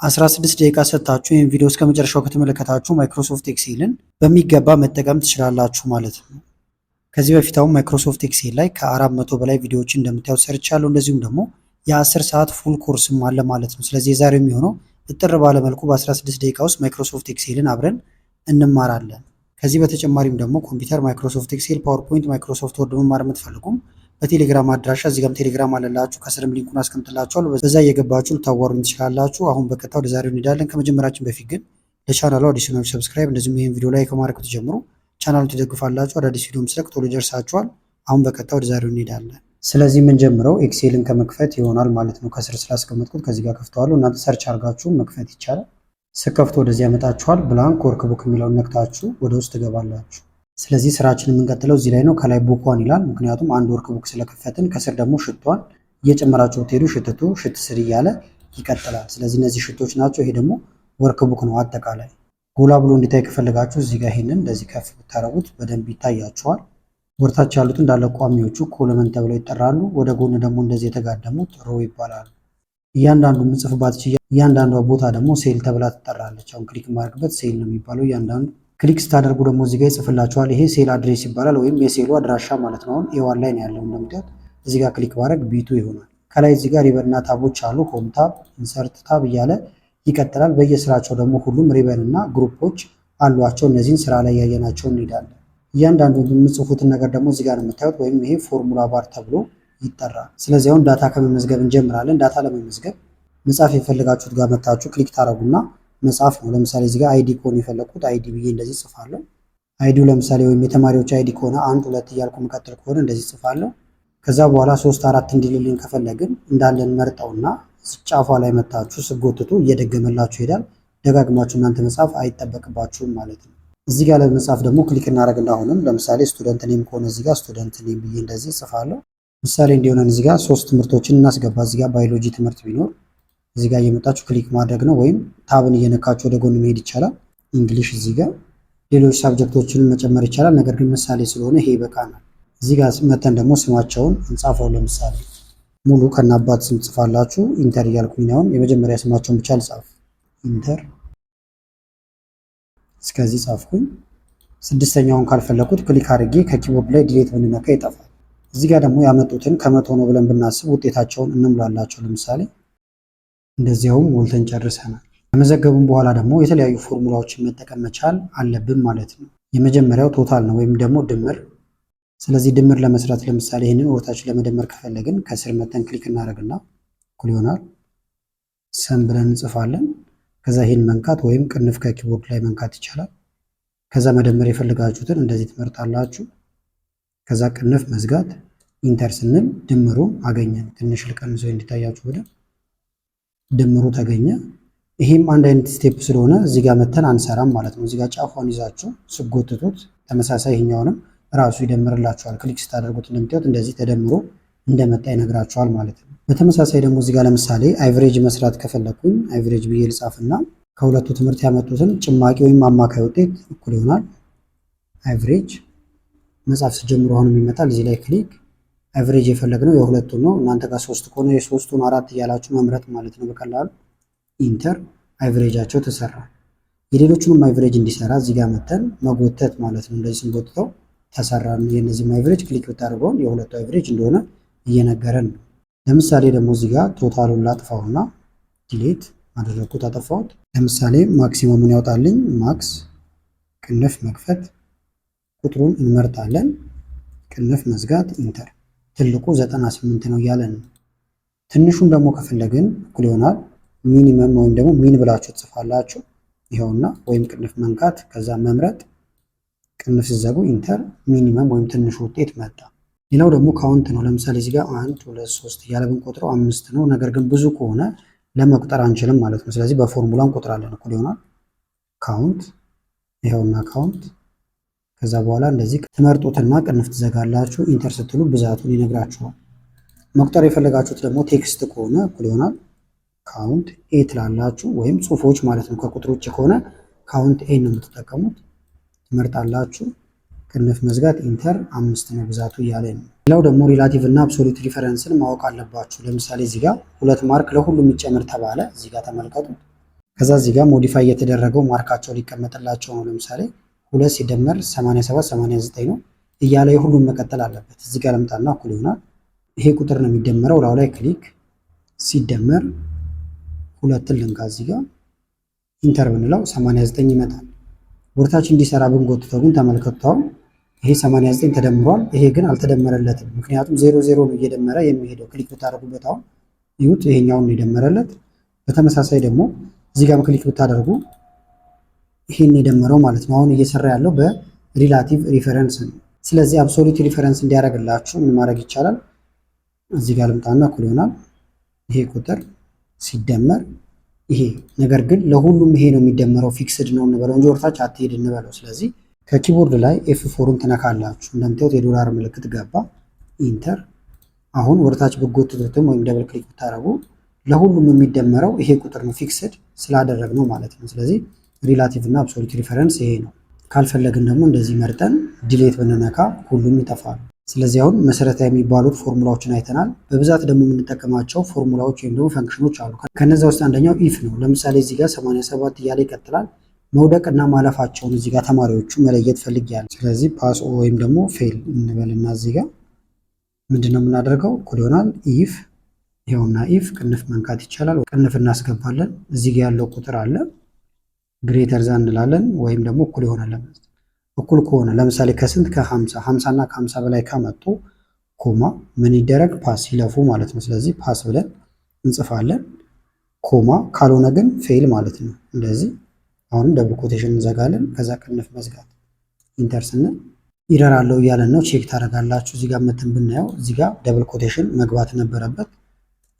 16 ደቂቃ ሰጥታችሁ ይህን ቪዲዮ እስከ መጨረሻው ከተመለከታችሁ ማይክሮሶፍት ኤክሴልን በሚገባ መጠቀም ትችላላችሁ ማለት ነው። ከዚህ በፊት አሁን ማይክሮሶፍት ኤክሴል ላይ ከ400 በላይ ቪዲዮዎችን እንደምታዩት ሰርቻለሁ። እንደዚሁም ደግሞ የ10 ሰዓት ፉል ኮርስም አለ ማለት ነው። ስለዚህ የዛሬው የሚሆነው እጥር ባለ መልኩ በ16 ደቂቃ ውስጥ ማይክሮሶፍት ኤክሴልን አብረን እንማራለን። ከዚህ በተጨማሪም ደግሞ ኮምፒውተር፣ ማይክሮሶፍት ኤክሴል፣ ፓወርፖይንት፣ ማይክሮሶፍት ወርድ መማር የምትፈልጉም በቴሌግራም አድራሻ እዚህ ጋርም ቴሌግራም አለላችሁ፣ ከስርም ሊንኩን አስቀምጥላችኋለሁ። በዛ እየገባችሁ ልታዋሩኝ ትችላላችሁ። አሁን በቀጥታ ወደ ዛሬው እንሄዳለን። ከመጀመራችን በፊት ግን ለቻናሉ አዲስ ናችሁ ሰብስክራይብ፣ እንደዚሁም ይህን ቪዲዮ ላይ ከማድረግ ትጀምሩ ቻናሉን ትደግፋላችሁ። አዳዲስ ቪዲዮ ምስለቅ ቶሎ ይደርሳችኋል። አሁን በቀጥታ ወደ ዛሬው እንሄዳለን። ስለዚህ የምንጀምረው ኤክሴልን ከመክፈት ይሆናል ማለት ነው። ከስር ስላስቀመጥኩት ከዚህ ጋር ከፍተዋለሁ። እናንተ ሰርች አድርጋችሁ መክፈት ይቻላል። ስከፍቱ ወደዚህ ያመጣችኋል። ብላንክ ወርክቡክ የሚለውን ነክታችሁ ወደ ውስጥ ትገባላችሁ። ስለዚህ ስራችን የምንቀጥለው እዚህ ላይ ነው። ከላይ ቡኳን ይላል፣ ምክንያቱም አንድ ወርክቡክ ስለከፈትን። ከስር ደግሞ ሽቷን እየጨመራችሁ ብትሄዱ ሽትቱ ሽት ስር እያለ ይቀጥላል። ስለዚህ እነዚህ ሽቶች ናቸው። ይሄ ደግሞ ወርክቡክ ነው። አጠቃላይ ጎላ ብሎ እንዲታይ ከፈለጋችሁ እዚህ ጋር ይሄንን እንደዚህ ከፍ ብታረጉት በደንብ ይታያችኋል። ወርታች ያሉት እንዳለ ቋሚዎቹ ኮለመን ተብለው ይጠራሉ። ወደ ጎን ደግሞ እንደዚህ የተጋደሙት ሮ ይባላሉ። እያንዳንዱ ምጽፍባት እያንዳንዷ ቦታ ደግሞ ሴል ተብላ ትጠራለች። አሁን ክሊክ ማድረግበት ሴል ነው የሚባለው። እያንዳንዱ ክሊክ ስታደርጉ ደግሞ እዚህ ጋር ይጽፍላችኋል። ይሄ ሴል አድሬስ ይባላል፣ ወይም የሴሉ አድራሻ ማለት ነው። አሁን ኤዋን ላይ ነው ያለው እንደምታዩት። እዚህ ጋር ክሊክ ማድረግ ቢቱ ይሆናል። ከላይ እዚህ ጋር ሪበንና ታቦች አሉ። ሆም ታብ፣ ኢንሰርት ታብ እያለ ይቀጥላል። በየስራቸው ደግሞ ሁሉም ሪበን እና ግሩፖች አሏቸው። እነዚህን ስራ ላይ ያየናቸው እንሄዳለን። እያንዳንዱ የምጽፉትን ነገር ደግሞ እዚህ ጋር ነው የምታዩት፣ ወይም ይሄ ፎርሙላ ባር ተብሎ ይጠራል። ስለዚህ አሁን ዳታ ከመመዝገብ እንጀምራለን። ዳታ ለመመዝገብ መጻፍ የፈለጋችሁት ጋር መታችሁ ክሊክ ታረጉና መጻፍ ነው። ለምሳሌ እዚህ ጋር አይዲ ከሆነ የፈለኩት አይዲ ብዬ እንደዚህ ጽፋለሁ። አይዲው ለምሳሌ ወይም የተማሪዎች አይዲ ከሆነ 1 2 እያልኩ መቀጠል ከሆነ እንደዚህ ጽፋለሁ። ከዛ በኋላ 3 4 እንዲልልን ከፈለግን እንዳለን መርጠውና ጫፏ ላይ መታችሁ ስጎትቱ እየደገመላችሁ ይሄዳል። ደጋግማችሁ እናንተ መጻፍ አይጠበቅባችሁም ማለት ነው። እዚህ ጋር ለመጻፍ ደግሞ ክሊክ እናደርግና አሁንም ለምሳሌ ስቱደንት ኔም ከሆነ እዚህ ጋር ስቱደንት ኔም ብዬ እንደዚህ ጽፋለሁ። ምሳሌ እንዲሆነን እዚህ ጋር 3 ትምህርቶችን እናስገባ። እዚህ ጋር ባዮሎጂ ትምህርት ቢኖር እዚህ ጋር እየመጣችሁ ክሊክ ማድረግ ነው፣ ወይም ታብን እየነካችሁ ወደ ጎን መሄድ ይቻላል። እንግሊሽ እዚህ ጋር ሌሎች ሳብጀክቶችን መጨመር ይቻላል። ነገር ግን ምሳሌ ስለሆነ ይሄ ይበቃናል። እዚህ ጋር መተን ደግሞ ስማቸውን እንጻፈው። ለምሳሌ ሙሉ ከናባት ስም ጽፋላችሁ። ኢንተር እያልኩኝ አሁን የመጀመሪያ ስማቸውን ብቻ ልጻፍ። ኢንተር እስከዚህ ጻፍኩኝ። ስድስተኛውን ካልፈለኩት ክሊክ አድርጌ ከኪቦርድ ላይ ዲሌት ብንነካ ይጠፋል። እዚህ ጋር ደግሞ ያመጡትን ከመቶ ነው ብለን ብናስብ ውጤታቸውን እንምላላቸው። ለምሳሌ እንደዚያውም ሞልተን ጨርሰናል። ከመዘገቡን በኋላ ደግሞ የተለያዩ ፎርሙላዎችን መጠቀም መቻል አለብን ማለት ነው። የመጀመሪያው ቶታል ነው፣ ወይም ደግሞ ድምር። ስለዚህ ድምር ለመስራት ለምሳሌ ይህንን ወርታችን ለመደመር ከፈለግን ከስር መተን ክሊክ እናደርግና እኩል ይሆናል ሰም ብለን እንጽፋለን። ከዛ ይህን መንካት ወይም ቅንፍ ከኪቦርድ ላይ መንካት ይቻላል። ከዛ መደመር የፈለጋችሁትን እንደዚህ ትመርጣላችሁ። ከዛ ቅንፍ መዝጋት፣ ኢንተር ስንል ድምሩ አገኘን። ትንሽ ልቀንሰው እንዲታያችሁ ወደ ድምሩ ተገኘ። ይሄም አንድ አይነት ስቴፕ ስለሆነ እዚህ ጋር መተን አንሰራም ማለት ነው። እዚህ ጋር ጫፏን ይዛችሁ ስጎትቱት ተመሳሳይ ይሄኛውንም ራሱ ይደምርላችኋል። ክሊክ ስታደርጉት እንደምታዩት እንደዚህ ተደምሮ እንደመጣ ይነግራችኋል ማለት ነው። በተመሳሳይ ደግሞ እዚህ ጋር ለምሳሌ አይቨሬጅ መስራት ከፈለኩኝ አይቨሬጅ ብዬ ልጻፍና ከሁለቱ ትምህርት ያመጡትን ጭማቂ ወይም አማካይ ውጤት እኩል ይሆናል አይቨሬጅ። መጻፍ ስጀምሩ አሁንም ይመጣል። እዚህ ላይ ክሊክ አቨሬጅ የፈለግነው የሁለቱን ነው። እናንተ ጋር 3 ከሆነ የ3ቱን 4 እያላችሁ መምረጥ ማለት ነው በቀላሉ። ኢንተር አቨሬጃቸው ተሰራ። የሌሎቹንም አቨሬጅ እንዲሰራ እዚህ ጋር መተን መጎተት ማለት ነው። እንደዚህ ስንጎትተው ተሰራ። የነዚህም አቨሬጅ ክሊክ ብታደርገውን የሁለቱ አቨሬጅ እንደሆነ እየነገረን ነው። ለምሳሌ ደግሞ እዚህ ጋር ቶታሉን ላጥፋውና ዲሌት አደረኩት፣ አጠፋሁት። ለምሳሌ ማክሲመሙን ያወጣልኝ ማክስ ቅንፍ መክፈት፣ ቁጥሩን እንመርጣለን፣ ቅንፍ መዝጋት፣ ኢንተር። ትልቁ 98 ነው እያለን ነው። ትንሹን ደግሞ ከፈለግን እኩል ይሆናል ሚኒመም ወይም ደግሞ ሚን ብላችሁ ትጽፋላችሁ። ይኸውና ወይም ቅንፍ መንካት ከዛ መምረጥ፣ ቅንፍ ሲዘጉ ኢንተር። ሚኒመም ወይም ትንሹ ውጤት መጣ። ሌላው ደግሞ ካውንት ነው። ለምሳሌ እዚህ ጋር 1 2 3 እያለ ብንቆጥረው 5 ነው። ነገር ግን ብዙ ከሆነ ለመቁጠር አንችልም ማለት ነው። ስለዚህ በፎርሙላ እንቆጥራለን። እኩል ይሆናል ካውንት። ይኸውና ካውንት። ከዛ በኋላ እንደዚህ ትመርጡትና ቅንፍ ትዘጋላችሁ። ኢንተር ስትሉ ብዛቱን ይነግራችኋል። መቁጠር የፈለጋችሁት ደግሞ ቴክስት ከሆነ እኩል ይሆናል ካውንት ኤ ትላላችሁ፣ ወይም ጽሁፎች ማለት ነው። ከቁጥር ውጭ ከሆነ ካውንት ኤ ነው የምትጠቀሙት። ትመርጣላችሁ፣ ቅንፍ መዝጋት፣ ኢንተር። 5 ነው ብዛቱ እያለ ነው። ሌላው ደግሞ ሪላቲቭ እና አብሶሉት ሪፈረንስን ማወቅ አለባችሁ። ለምሳሌ እዚህ ጋር 2 ማርክ ለሁሉም ይጨምር ተባለ። እዚህ ጋር ተመልከቱ። ከዛ እዚህ ጋር ሞዲፋይ የተደረገው ማርካቸው ሊቀመጥላቸው ነው። ለምሳሌ 2 ሲደመር 87 89 ነው እያለ የሁሉም መቀጠል አለበት። እዚህ ጋር ለምጣና እኩል ይሆናል ይሄ ቁጥር ነው የሚደመረው። ላው ላይ ክሊክ ሲደመር 2 ልንካ እዚህ ጋር ኢንተር ብንለው 89 ይመጣል። ወርታች እንዲሰራ ብንጎትተው ግን ተመልከቱው ይሄ 89 ተደምሯል። ይሄ ግን አልተደመረለትም። ምክንያቱም 00 ነው እየደመረ የሚሄደው። ክሊክ ብታደርጉበት አሁን ይሁት ይሄኛውን ነው የደመረለት። በተመሳሳይ ደግሞ እዚህ ጋርም ክሊክ ብታደርጉ ይሄን የደመረው ማለት ነው። አሁን እየሰራ ያለው በሪላቲቭ ሪፈረንስ ነው። ስለዚህ አብሶሉት ሪፈረንስ እንዲያደርግላችሁ ምን ማድረግ ይቻላል? እዚህ ጋር ልምጣና እኩል ይሆናል ይሄ ቁጥር ሲደመር ይሄ። ነገር ግን ለሁሉም ይሄ ነው የሚደመረው ፊክስድ ነው እንበለው እንጂ ወርታች አትሄድ እንበለው። ስለዚህ ከኪቦርድ ላይ F4ን ትነካላችሁ። እንደምታዩት የዶላር ምልክት ገባ፣ ኢንተር። አሁን ወርታች ብጎትቱትም ወይም ደብል ክሊክ ብታደርጉ ለሁሉም የሚደመረው ይሄ ቁጥር ነው ፊክስድ ስላደረግነው ማለት ነው። ስለዚህ ሪላቲቭ እና አብሶሉት ሪፈረንስ ይሄ ነው። ካልፈለግን ደግሞ እንደዚህ መርጠን ዲሌት ብንነካ ሁሉም ይጠፋሉ። ስለዚህ አሁን መሰረታዊ የሚባሉት ፎርሙላዎችን አይተናል። በብዛት ደግሞ የምንጠቀማቸው ፎርሙላዎች ወይም ደግሞ ፈንክሽኖች አሉ። ከነዛ ውስጥ አንደኛው ኢፍ ነው። ለምሳሌ እዚህ ጋር 87 እያለ ይቀጥላል። መውደቅ እና ማለፋቸውን እዚህ ጋር ተማሪዎቹ መለየት ፈልጌያለሁ። ስለዚህ ፓስ ወይም ደግሞ ፌል እንበልና እዚህ ጋር ምንድነው የምናደርገው? እኩል ይሆናል ኢፍ ይኸውና ኢፍ ቅንፍ መንካት ይቻላል። ቅንፍ እናስገባለን። እዚህ ጋር ያለው ቁጥር አለ ግሬተር ዛን እንላለን ወይም ደግሞ እኩል ይሆናል። እኩል ከሆነ ለምሳሌ ከስንት ከ50 50 እና ከ50 በላይ ከመጡ ኮማ ምን ይደረግ? ፓስ ይለፉ ማለት ነው። ስለዚህ ፓስ ብለን እንጽፋለን። ኮማ ካልሆነ ግን ፌል ማለት ነው። እንደዚህ አሁንም ደብል ኮቴሽን እንዘጋለን። ከዛ ቅንፍ መዝጋት ኢንተር ስንል ኢረር አለው እያለን ነው። ቼክ ታደርጋላችሁ። እዚህ ጋር መተን ብናየው እዚህ ጋር ደብል ኮቴሽን መግባት ነበረበት።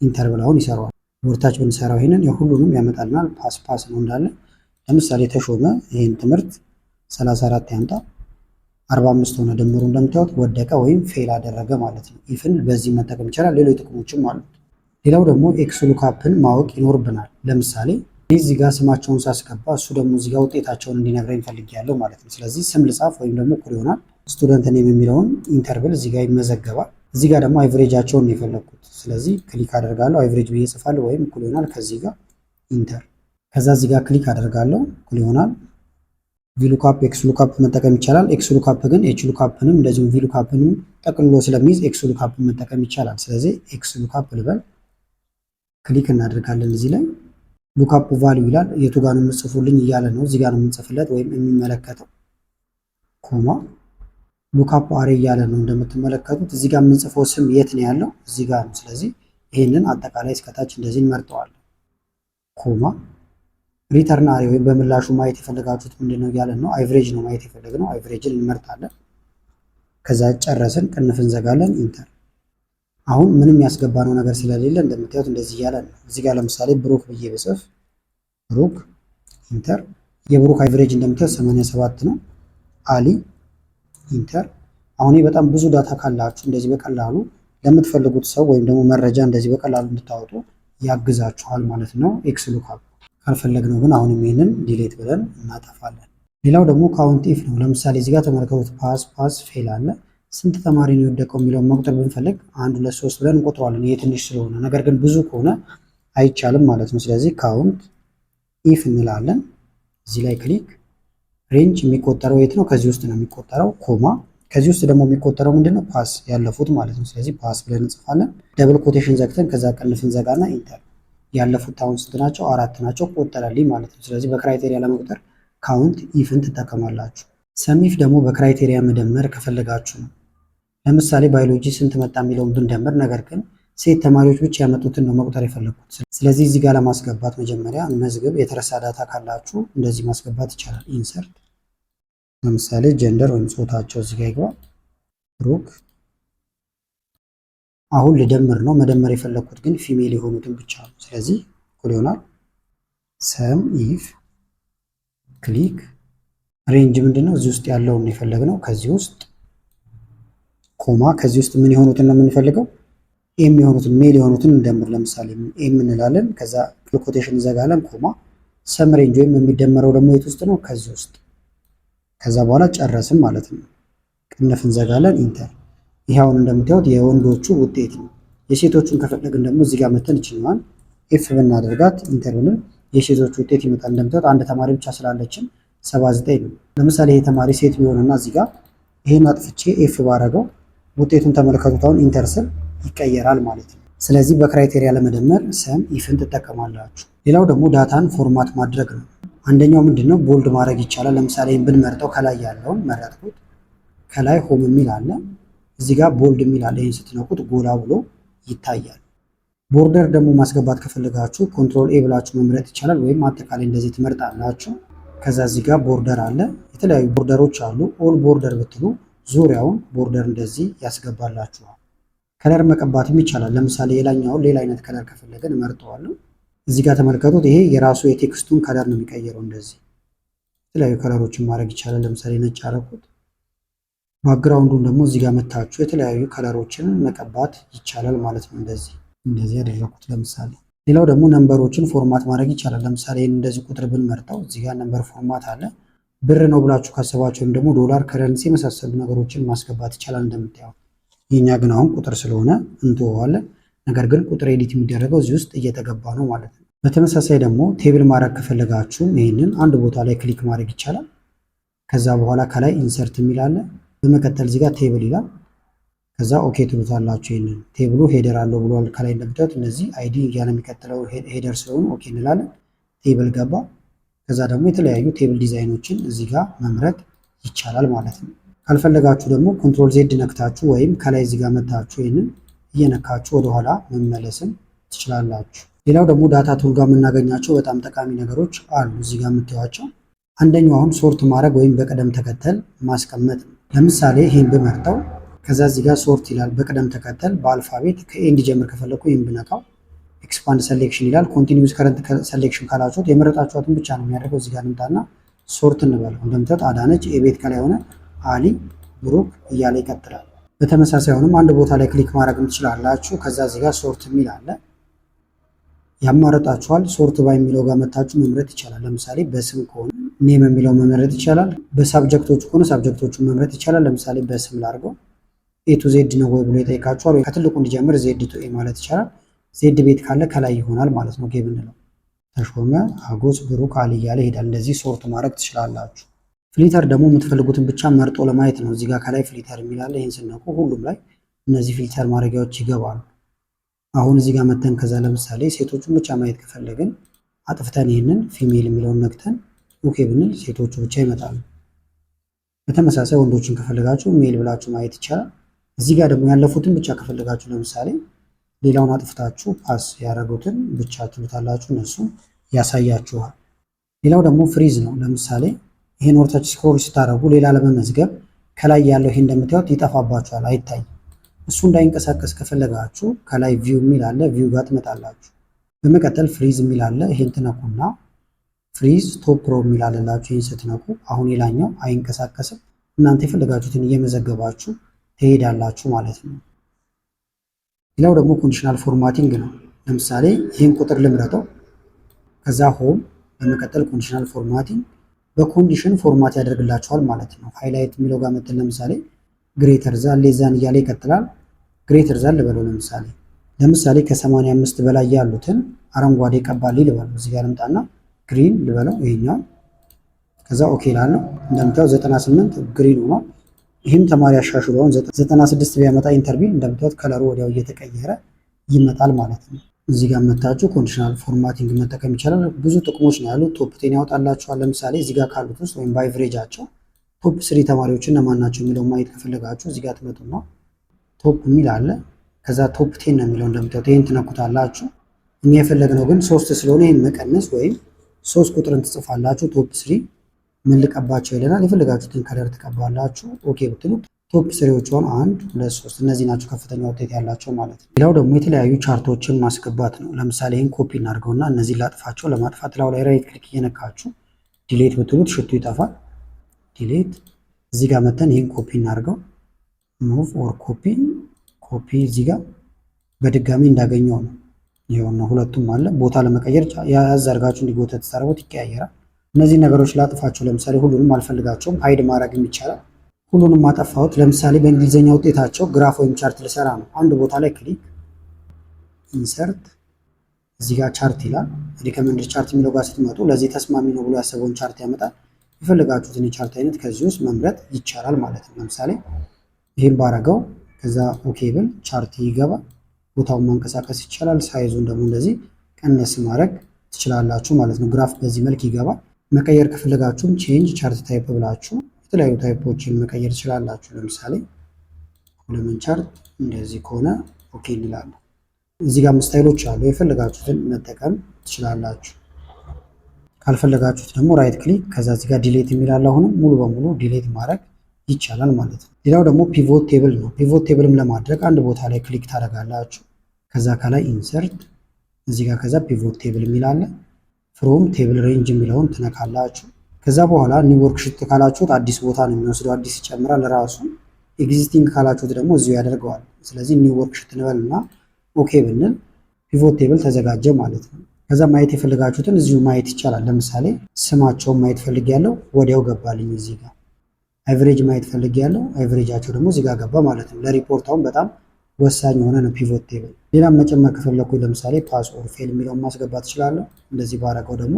ኢንተር ብለውን ይሰራዋል። ወርታች ብንሰራው ይሄንን የሁሉንም ያመጣልናል። ፓስ ፓስ ነው እንዳለ። ለምሳሌ ተሾመ ይሄን ትምህርት 34 ያምጣ 45 ሆነ። ድምሩ እንደምታዩት ወደቀ ወይም ፌል አደረገ ማለት ነው። ኢፍን በዚህ መጠቀም ይቻላል። ሌሎች ጥቅሞችም አሉት። ሌላው ደግሞ ኤክስ ሉክአፕን ማወቅ ይኖርብናል። ለምሳሌ እዚህ ጋር ስማቸውን ሳስገባ እሱ ደግሞ እዚህ ጋር ውጤታቸውን እንዲነግረኝ ፈልጌያለሁ ማለት ነው። ስለዚህ ስም ልጻፍ ወይም ደግሞ እኩል ይሆናል ስቱደንት ኔም የሚለውን ኢንተርቭል እዚህ ጋር ይመዘገባል። እዚህ ጋር ደግሞ አይቨሬጃቸውን ነው የፈለኩት። ስለዚህ ክሊክ አደርጋለሁ። አይቨሬጅ ብዬ እጽፋለሁ ወይም እኩል ይሆናል ከዚህ ጋር ኢንተር። ከዛ እዚህ ጋር ክሊክ አደርጋለሁ። እኩል ይሆናል ቪሉካፕ ኤክስ ሉክአፕ መጠቀም ይቻላል። ኤክስ ሉክአፕ ግን ኤች ሉክአፕንም እንደዚሁም ቪሉካፕንም ጠቅልሎ ስለሚይዝ ኤክስ ሉክአፕ መጠቀም ይቻላል። ስለዚህ ኤክስ ሉክአፕ ልበል። ክሊክ እናደርጋለን። እዚህ ላይ ሉክአፕ ቫልዩ ይላል። የቱ ጋር ነው የምጽፉልኝ እያለ ነው። እዚህ ጋር ነው የምንጽፍለት ወይም የሚመለከተው ኮማ ሉክአፕ አሬ እያለ ነው እንደምትመለከቱት። እዚህ ጋር የምንጽፈው ስም የት ነው ያለው? እዚህ ጋር ነው። ስለዚህ ይሄንን አጠቃላይ እስከታች እንደዚህ እንመርጠዋለን። ኮማ ሪተርን አሬ ወይም በምላሹ ማየት የፈለጋችሁት ምንድነው እያለን ነው። አይቨሬጅ ነው ማየት የፈለግነው። አይቨሬጅን እንመርጣለን። ከዛ ጨረስን፣ ቅንፍ እንዘጋለን፣ ኢንተር። አሁን ምንም ያስገባነው ነገር ስለሌለ እንደምታዩት እንደዚህ እያለን ነው። እዚህ ጋር ለምሳሌ ብሩክ ብዬ ብጽፍ ብሩክ ኢንተር። የብሩክ አይቨሬጅ እንደምታዩት 87 ነው። አሊ ኢንተር። አሁን በጣም ብዙ ዳታ ካላችሁ እንደዚህ በቀላሉ ለምትፈልጉት ሰው ወይም ደግሞ መረጃ እንደዚህ በቀላሉ እንድታወጡ ያግዛችኋል ማለት ነው ኤክስ ሉክአፕ። ካልፈለግነው ግን አሁንም ይሄንን ዲሌት ብለን እናጠፋለን። ሌላው ደግሞ ካውንት ኢፍ ነው። ለምሳሌ እዚህ ጋር ተመልከቱት ፓስ ፓስ ፌል አለ። ስንት ተማሪ ነው የወደቀው የሚለውን መቁጠር ብንፈልግ 1 2 3 ብለን እንቆጥረዋለን። ይሄ ትንሽ ስለሆነ፣ ነገር ግን ብዙ ከሆነ አይቻልም ማለት ነው። ስለዚህ ካውንት ኢፍ እንላለን። እዚህ ላይ ክሊክ ሬንጅ የሚቆጠረው የት ነው? ከዚህ ውስጥ ነው የሚቆጠረው። ኮማ ከዚህ ውስጥ ደግሞ የሚቆጠረው ምንድነው? ፓስ ያለፉት ማለት ነው። ስለዚህ ፓስ ብለን እንጽፋለን። ደብል ኮቴሽን ዘግተን ከዛ ቅንፍ እንዘጋና ኢንተር። ያለፉት አሁን ስንት ናቸው? 4 ናቸው። ቆጠረልኝ ማለት ነው። ስለዚህ በክራይቴሪያ ለመቁጠር ካውንት ኢፍን ትጠቀማላችሁ። ሰም ኢፍ ደግሞ በክራይቴሪያ መደመር ከፈለጋችሁ ነው። ለምሳሌ ባዮሎጂ ስንት መጣ የሚለውን ብንደምር፣ ነገር ግን ሴት ተማሪዎች ብቻ ያመጡትን ነው መቁጠር የፈለኩት። ስለዚህ እዚህ ጋር ለማስገባት መጀመሪያ መዝግብ። የተረሳ ዳታ ካላችሁ እንደዚህ ማስገባት ይቻላል። ኢንሰርት ለምሳሌ ጀንደር ወይም ጾታቸው እዚህ ጋር ይግባ። ብሩክ አሁን ልደምር ነው። መደመር የፈለኩት ግን ፊሜል የሆኑትን ብቻ ነው። ስለዚህ እኩል ይሆናል ሰም ኢፍ ክሊክ ሬንጅ ምንድነው? እዚህ ውስጥ ያለውን የፈለግነው ከዚህ ውስጥ ኮማ ከዚህ ውስጥ ምን የሆኑትን ነው የምንፈልገው? ኤም የሆኑትን ሜል የሆኑትን እንደምር። ለምሳሌ ኤም እንላለን። ከዛ ኮቴሽን እንዘጋለን። ኮማ ሰም ሬንጅ ወይም የሚደመረው ደግሞ የት ውስጥ ነው? ከዚህ ውስጥ። ከዛ በኋላ ጨረስን ማለት ነው። ቅንፍ እንዘጋለን፣ ኢንተር። ይሄ አሁን እንደምታዩት የወንዶቹ ውጤት ነው። የሴቶቹን ከፈለግን ደግሞ እዚህ ጋር መተን ይችላል ኤፍ ብናደርጋት ኢንተር ብንል የሴቶች ውጤት ይመጣል። እንደምታዩት አንድ ተማሪ ብቻ ስላለችን 79 ነው። ለምሳሌ ይሄ ተማሪ ሴት ቢሆንና እዚህ ጋር ይሄን አጥፍቼ ኤፍ ባረገው ውጤቱን ተመልከቱት። አሁን ኢንተር ስል ይቀየራል ማለት ነው። ስለዚህ በክራይቴሪያ ለመደመር ሰም ኢፍን ትጠቀማላችሁ። ሌላው ደግሞ ዳታን ፎርማት ማድረግ ነው። አንደኛው ምንድነው ቦልድ ማድረግ ይቻላል። ለምሳሌ ብንመርጠው ከላይ ያለውን መረጥኩት። ከላይ ሆም የሚል አለ፣ እዚህ ጋር ቦልድ የሚል አለ። ይህን ስትነኩት ጎላ ብሎ ይታያል። ቦርደር ደግሞ ማስገባት ከፈለጋችሁ ኮንትሮል ኤ ብላችሁ መምረጥ ይቻላል፣ ወይም አጠቃላይ እንደዚህ ትመርጣላችሁ። ከዛ እዚህ ጋር ቦርደር አለ፣ የተለያዩ ቦርደሮች አሉ። ኦል ቦርደር ብትሉ ዙሪያውን ቦርደር እንደዚህ ያስገባላችኋል። ከለር መቀባትም ይቻላል። ለምሳሌ የላኛውን ሌላ አይነት ከለር ከፈለገን እመርጠዋለሁ። እዚህ ጋር ተመልከቱት፣ ይሄ የራሱ የቴክስቱን ከለር ነው የሚቀይረው። እንደዚህ የተለያዩ ከለሮችን ማድረግ ይቻላል። ለምሳሌ ነጭ አደረኩት። ባክግራውንዱን ደግሞ እዚህ ጋር መታችሁ የተለያዩ ከለሮችን መቀባት ይቻላል ማለት ነው። እንደዚህ ያደረኩት ለምሳሌ። ሌላው ደግሞ ነምበሮችን ፎርማት ማድረግ ይቻላል። ለምሳሌ እንደዚህ ቁጥር ብንመርጠው እዚህ ጋር ነምበር ፎርማት አለ። ብር ነው ብላችሁ ካሰባችሁ ወይም ደግሞ ዶላር፣ ከረንሲ የመሳሰሉ ነገሮችን ማስገባት ይቻላል እንደምታየው። የኛ ግን አሁን ቁጥር ስለሆነ እንተወዋለን። ነገር ግን ቁጥር ኤዲት የሚደረገው እዚህ ውስጥ እየተገባ ነው ማለት ነው። በተመሳሳይ ደግሞ ቴብል ማድረግ ከፈለጋችሁ ይህንን አንድ ቦታ ላይ ክሊክ ማድረግ ይቻላል። ከዛ በኋላ ከላይ ኢንሰርት የሚል አለ። በመቀጠል እዚህ ጋር ቴብል ይላል። ከዛ ኦኬ ትሉታላችሁ። ይህንን ቴብሉ ሄደር አለው ብሏል። ከላይ እንደምታዩት እነዚህ አይዲ እያለ የሚቀጥለው ሄደር ስለሆኑ ኦኬ እንላለን። ቴብል ገባ። ከዛ ደግሞ የተለያዩ ቴብል ዲዛይኖችን እዚህ ጋር መምረጥ ይቻላል ማለት ነው። ካልፈለጋችሁ ደግሞ ኮንትሮል ዜድ ነክታችሁ ወይም ከላይ እዚህ ጋር መታችሁ ይህንን እየነካችሁ ወደኋላ መመለስን ትችላላችሁ። ሌላው ደግሞ ዳታ ቱል ጋር የምናገኛቸው በጣም ጠቃሚ ነገሮች አሉ እዚህ ጋር የምታዩቸው። አንደኛው አሁን ሶርት ማድረግ ወይም በቅደም ተከተል ማስቀመጥ ነው። ለምሳሌ ይህን ብመርጠው ከዛ እዚህ ጋር ሶርት ይላል በቅደም ተከተል በአልፋቤት ከኤ እንዲጀምር ከፈለኩ ይህን ብነካው ኤክስፓንድ ሰሌክሽን ይላል። ኮንቲኒዩስ ከረንት ሰሌክሽን ካላችሁት የመረጣችኋትን ብቻ ነው የሚያደርገው። እዚህ ጋር እንምጣና ሶርት እንበለው። እንደምታዩት አዳነች የቤት ከላይ ሆነ አሊ ብሩክ እያለ ይቀጥላል። በተመሳሳይ አሁንም አንድ ቦታ ላይ ክሊክ ማድረግ ትችላላችሁ። ከዛ እዚህ ጋር ሶርት የሚል አለ ያማረጣችኋል። ሶርት ባይ የሚለው ጋር መታችሁ መምረጥ ይቻላል። ለምሳሌ በስም ከሆነ ኔም የሚለው መምረጥ ይቻላል። በሳብጀክቶቹ ከሆነ ሳብጀክቶቹን መምረጥ ይቻላል። ለምሳሌ በስም ላድርገው። ኤ ቱ ዜድ ነው ወይ ብሎ ይጠይቃችኋል። ወይ ከትልቁ እንዲጀምር ዜድ ቱ ኤ ማለት ይቻላል። ዜድ ቤት ካለ ከላይ ይሆናል ማለት ነው። ጌ ብንለው ተሾመ፣ አጎስ፣ ብሩክ፣ አሊ እያለ ይሄዳል። እንደዚህ ሶርት ማድረግ ትችላላችሁ። ፍሊተር ደግሞ የምትፈልጉትን ብቻ መርጦ ለማየት ነው። እዚህ ጋር ከላይ ፍሊተር የሚላለ ይህን ስነቁ ሁሉም ላይ እነዚህ ፍሊተር ማድረጊያዎች ይገባሉ። አሁን እዚህ ጋር መተን ከዛ ለምሳሌ ሴቶቹን ብቻ ማየት ከፈለግን አጥፍተን ይህንን ፊሜል የሚለውን ነክተን ኦኬ ብንል ሴቶቹ ብቻ ይመጣሉ። በተመሳሳይ ወንዶችን ከፈለጋችሁ ሜል ብላችሁ ማየት ይቻላል። እዚህ ጋር ደግሞ ያለፉትን ብቻ ከፈለጋችሁ ለምሳሌ ሌላውን አጥፍታችሁ ፓስ ያደረጉትን ብቻ ትሉታላችሁ፣ እነሱ ያሳያችኋል። ሌላው ደግሞ ፍሪዝ ነው። ለምሳሌ ይሄን ወርታች ስክሮል ስታደርጉ ሌላ ለመመዝገብ ከላይ ያለው ይሄ እንደምታዩት ይጠፋባችኋል፣ አይታይም። እሱ እንዳይንቀሳቀስ ከፈለጋችሁ ከላይ ቪው የሚል አለ፣ ቪው ጋር ትመጣላችሁ። በመቀጠል ፍሪዝ የሚል አለ፣ ይሄን ትነኩና ፍሪዝ ቶፕ ሮ የሚል አለላችሁ። ይህን ስትነኩ አሁን ሌላኛው አይንቀሳቀስም፣ እናንተ የፈለጋችሁትን እየመዘገባችሁ ትሄዳላችሁ ማለት ነው። ሌላው ደግሞ ኮንዲሽናል ፎርማቲንግ ነው። ለምሳሌ ይህን ቁጥር ልምረጠው፣ ከዛ ሆም፣ በመቀጠል ኮንዲሽናል ፎርማቲንግ በኮንዲሽን ፎርማት ያደርግላችኋል ማለት ነው። ሃይላይት የሚለው ጋር መጥተን ለምሳሌ ግሬተር ዛን ሌዛን እያለ ይቀጥላል። ግሬተር ዛን ልበለው ለምሳሌ ከ85 በላይ ያሉትን አረንጓዴ ቀባልኝ ልበለው። እዚህ ጋር ልምጣና ግሪን ልበለው ይሄኛው። ከዛ ኦኬ ላለው እንደምታዩት 98 ግሪን ሆኗል። ይህም ተማሪ አሻሽሎን 96 ቢያመጣ ኢንተርቪው እንደምታዩት ከለሩ ወዲያው እየተቀየረ ይመጣል ማለት ነው። እዚህ ጋር መታችሁ ኮንዲሽናል ፎርማቲንግ መጠቀም ይቻላል። ብዙ ጥቅሞች ነው ያሉት። ቶፕ 10 ያወጣላችኋል። ለምሳሌ እዚህ ጋር ካሉት ውስጥ ወይም በአቨሬጃቸው ቶፕ 3 ተማሪዎችን እነማን ናቸው የሚለው ማየት ከፈለጋችሁ እዚህ ጋር ትመጡና ቶፕ የሚል አለ። ከዛ ቶፕ 10 ነው የሚለው እንደምታዩት ይሄን ትነኩታላችሁ። እኛ የፈለግነው ግን 3 ስለሆነ ይሄን መቀነስ ወይም 3 ቁጥርን ትጽፋላችሁ። ቶፕ 3 ምን ልቀባቸው ይለናል። የፈለጋችሁትን ከለር ትቀባላችሁ። ኦኬ ብትሉት ቶፕ 3ዎች ሆን 1 2 3 እነዚህ ናቸው ከፍተኛ ውጤት ያላቸው ማለት ነው። ሌላው ደግሞ የተለያዩ ቻርቶችን ማስገባት ነው። ለምሳሌ ይህን ኮፒ እናድርገውና እነዚህ ላጥፋቸው። ለማጥፋት ላው ላይ ራይት ክሊክ እየነካችሁ ዲሌት ብትሉት ሽቱ ይጠፋል። ዲሌት። እዚህ ጋር መተን ይህን ኮፒ እናድርገው። ሙቭ ኦር ኮፒ እዚህ ጋር በድጋሚ እንዳገኘው ነው። ይኸውና ሁለቱም አለ። ቦታ ለመቀየር ያዝ አድርጋችሁ እንዲጎተት ተሰርቦት ይቀያየራል። እነዚህ ነገሮች ላጥፋቸው። ለምሳሌ ሁሉንም አልፈልጋቸውም፣ ሃይድ ማድረግም ይቻላል። ሁሉንም አጠፋሁት። ለምሳሌ በእንግሊዝኛ ውጤታቸው ግራፍ ወይም ቻርት ልሰራ ነው። አንድ ቦታ ላይ ክሊክ ኢንሰርት፣ እዚህ ጋር ቻርት ይላል። ሪከመንድ ቻርት የሚለው ጋር ስትመጡ ለዚህ ተስማሚ ነው ብሎ ያሰበውን ቻርት ያመጣል። የፈለጋችሁትን የቻርት አይነት ከዚህ ውስጥ መምረጥ ይቻላል ማለት ነው። ለምሳሌ ይህን ባረገው ከዛ ኦኬ ብል ቻርት ይገባል። ቦታውን ማንቀሳቀስ ይቻላል። ሳይዙን ደግሞ እንደዚህ ቀነስ ማድረግ ትችላላችሁ ማለት ነው። ግራፍ በዚህ መልክ ይገባል። መቀየር ከፈለጋችሁም ቼንጅ ቻርት ታይፕ ብላችሁ የተለያዩ ታይፖችን መቀየር ትችላላችሁ። ለምሳሌ ኮለመን ቻርት እንደዚህ ከሆነ ኦኬ እንላለን። እዚህ ጋር ስታይሎች አሉ። የፈለጋችሁትን መጠቀም ትችላላችሁ። ካልፈለጋችሁት ደግሞ ራይት ክሊክ ከዛ እዚህ ጋር ዲሌት የሚላል አሁንም ሙሉ በሙሉ ዲሌት ማድረግ ይቻላል ማለት ነው። ሌላው ደግሞ ፒቮት ቴብል ነው። ፒቮት ቴብልም ለማድረግ አንድ ቦታ ላይ ክሊክ ታደርጋላችሁ። ከዛ ከላይ ኢንሰርት እዚህ ጋር ከዛ ፒቮት ቴብል የሚላለ ፍሮም ቴብል ሬንጅ የሚለውን ትነካላችሁ። ከዛ በኋላ ኒው ወርክሺት ካላችሁት አዲስ ቦታ ነው የሚወስደው፣ አዲስ ይጨምራል ራሱ። ኤግዚስቲንግ ካላችሁት ደግሞ እዚሁ ያደርገዋል። ስለዚህ ኒው ወርክሺት እንበልና ኦኬ ብንል ፒቮት ቴብል ተዘጋጀ ማለት ነው። ከዛ ማየት የፈለጋችሁትን እዚሁ ማየት ይቻላል። ለምሳሌ ስማቸውን ማየት ፈልጌያለሁ፣ ወዲያው ገባልኝ እዚህ ጋር። አቨሬጅ ማየት ፈልጌያለሁ፣ አቨሬጃቸው ደግሞ እዚህ ጋር ገባ ማለት ነው። ለሪፖርታውን በጣም ወሳኝ የሆነ ነው ፒቮት ቴብል። ሌላም መጨመር ከፈለኩኝ ለምሳሌ ፓስ ኦር ፌል የሚለውን ማስገባት እችላለሁ። እንደዚህ ባረገው ደግሞ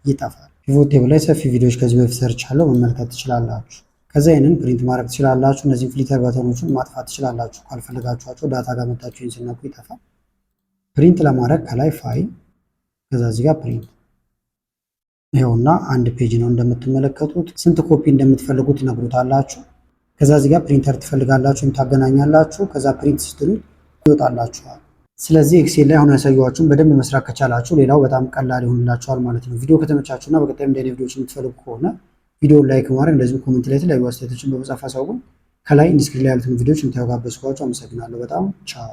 ይጠፋል። ፒቮት ቴብል ላይ ሰፊ ቪዲዮዎች ከዚህ በፊት ሰርቻለሁ፣ መመልከት ትችላላችሁ። ከዛ ይህንን ፕሪንት ማድረግ ትችላላችሁ። እነዚህ ፍሊተር በተኖችን ማጥፋት ትችላላችሁ ካልፈለጋችኋቸው። ዳታ ጋር መጣችሁ ይህን ስነኩ ይጠፋል። ፕሪንት ለማድረግ ከላይ ፋይል ከዛ እዚህ ጋር ፕሪንት ይኸውና አንድ ፔጅ ነው እንደምትመለከቱት። ስንት ኮፒ እንደምትፈልጉ ትነግሩታላችሁ። ከዛ እዚህ ጋር ፕሪንተር ትፈልጋላችሁ ታገናኛላችሁ። ከዛ ፕሪንት ስትሉ ይወጣላችኋል። ስለዚህ ኤክሴል ላይ አሁን ያሳየኋችሁን በደንብ መስራት ከቻላችሁ ሌላው በጣም ቀላል ይሆንላችኋል ማለት ነው። ቪዲዮ ከተመቻችሁና በቀጣይም እንደዚህ ቪዲዮዎች የምትፈልጉ ከሆነ ቪዲዮውን ላይክ ማድረግ እንደዚሁም ኮሜንት ላይ የተለያዩ አስተያየቶችን በመጻፍ አሳውቁን። ከላይ ኢንዲስክሪፕሽን ላይ ያሉትን ቪዲዮዎች እንድታዩ ጋበዝኳችሁ። አመሰግናለሁ በጣም ቻው።